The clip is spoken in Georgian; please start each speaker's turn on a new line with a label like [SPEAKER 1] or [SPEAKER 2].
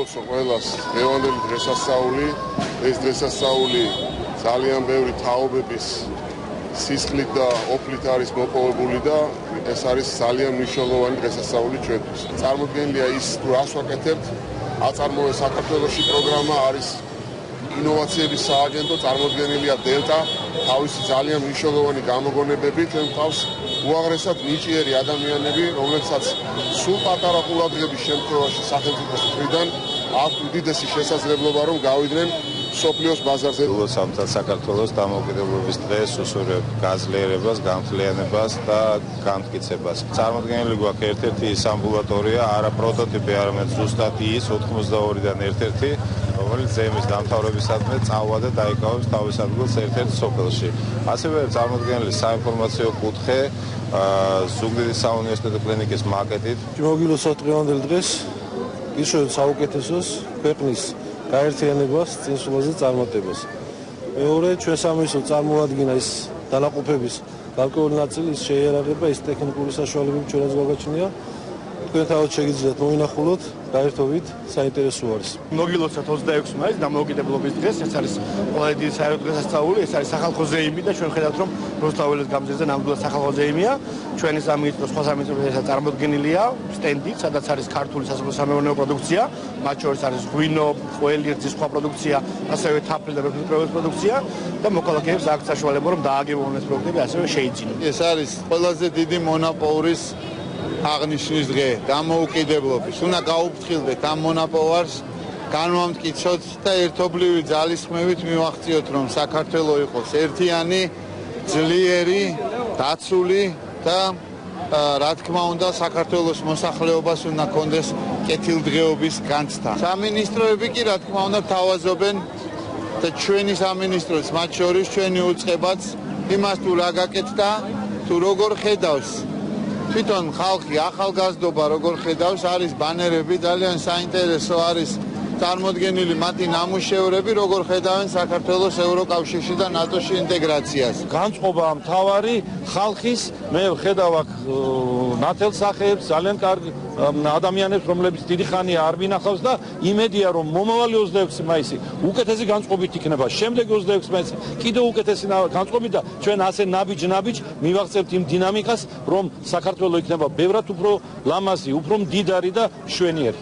[SPEAKER 1] გააუცხო ყველას დღევანდელი დღესასწაული. ეს დღესასწაული ძალიან ბევრი თაობების სისხლით და ოფლით არის მოპოვებული და ეს არის ძალიან მნიშვნელოვანი დღესასწაული ჩვენთვის. წარმოდგენილია ის თუ რას ვაკეთებთ. აწარმოეს საქართველოში პროგრამა არის ინოვაციების სააგენტო, წარმოდგენილია დელტა, თავისი ძალიან მნიშვნელოვანი გამოგონებებით, თავს უაღრესად ნიჭიერი ადამიანები, რომლებსაც სულ პატარა ყურადღების შემთხვევაში სახელმწიფოს მხრიდან აქვს უდიდესი შესაძლებლობა, რომ გავიდნენ სოფლიოს ბაზარზე.
[SPEAKER 2] საქართველოს დამოუკიდებლობის დღეს უსურვებთ გაძლიერებას, გამთლიანებას და განმტკიცებას. წარმოდგენილი გვაქვს ერთ-ერთი ის ამბულატორია, არა პროტოტიპი, არამედ ზუსტად ის 82-დან ერთ-ერთი, რომელიც ზემის დამთავრებისადმი წავა და დაიკავებს თავის ადგილს ერთ-ერთ სოფელში. ასევე წარმოდგენილი საინფორმაციო კუთხე ზუგდიდის საუნივერსიტეტო კლინიკის მაკეტით.
[SPEAKER 3] მოგილოცავთ დღევანდელ დღეს ისევ საუკეთესოს ქვეყნის გაერთიანებას, წინსვლაზე წარმატებას. მეორე ჩვენ სამისო წარმოადგინა ის დანაყოფების გარკვეული ნაწილი, ის შეიარაღება, ის ტექნიკური საშუალებები ჩვენაც გვაგაჩნია. თქვენ თავად შეგიძლიათ მოინახულოთ, გაერთობით საინტერესო არის.
[SPEAKER 4] მოგილოცავთ 26 მაისს დამოუკიდებლობის დღეს, ეს არის ყველაზე დიდი საერთო დღესასწაული, ეს არის სახალხო ზეიმი და ჩვენ ხედავთ, რომ რუსთაველის გამზირზე ნამდვილად სახალხო ზეიმია. ჩვენი სამინისტრო, სხვა სამინისტროებთან წარმოდგენილია სტენდით, სადაც არის ქართული სასოფლო-სამეურნეო პროდუქცია, მათ შორის არის ღვინო, ყველი რძის სხვა პროდუქცია, ასევე თაფლი და მეფუტკრეობის პროდუქცია და მოქალაქეებს აქვს საშუალება, რომ დააგებონ ეს პროდუქტები, ასევე შეიძინონ.
[SPEAKER 5] ეს არის ყველაზე დიდი მონაპოვრის აღნიშნის დღე, დამოუკიდებლობის. უნდა გაუფრთხილდეთ ამ მონაპოვარს, განვამტკიცოთ და ერთობლივი ძალისხმევით მივახციოთ, რომ საქართველო იყოს ერთიანი, ძლიერი, დაცული და რა თქმა უნდა საქართველოს მოსახლეობას უნდა კონდეს კეთილდღეობის განცდა. სამინისტროები კი რა თქმა უნდა თავაზობენ და ჩვენი სამინისტროც მათ შორის ჩვენი უწყებაც იმას თუ რა გაკეთდა, თუ როგორ ხედავს თვითონ ხალხი, ახალგაზრდობა როგორ ხედავს, არის ბანერები, ძალიან საინტერესო არის წარმოდგენილი მათი ნამუშევრები, როგორ ხედავენ საქართველოს ევროკავშირში და ნატოში ინტეგრაციას.
[SPEAKER 3] განწყობა მთავარი ხალხის, მე ვხედავ აქ ნათელსახეებს, ძალიან კარგი ადამიანებს, რომლებიც დიდი ხანია არ ვინახავს და იმედია, რომ მომავალი 26 მაისი უკეთესი განწყობით იქნება. შემდეგი 26 მაისი კიდევ უკეთესი განწყობით და ჩვენ ასე ნაბიჯ მივაღწევთ იმ დინამიკას, რომ საქართველო იქნება ბევრად უფრო ლამაზი, უფრო მდიდარი და მშვენიერი.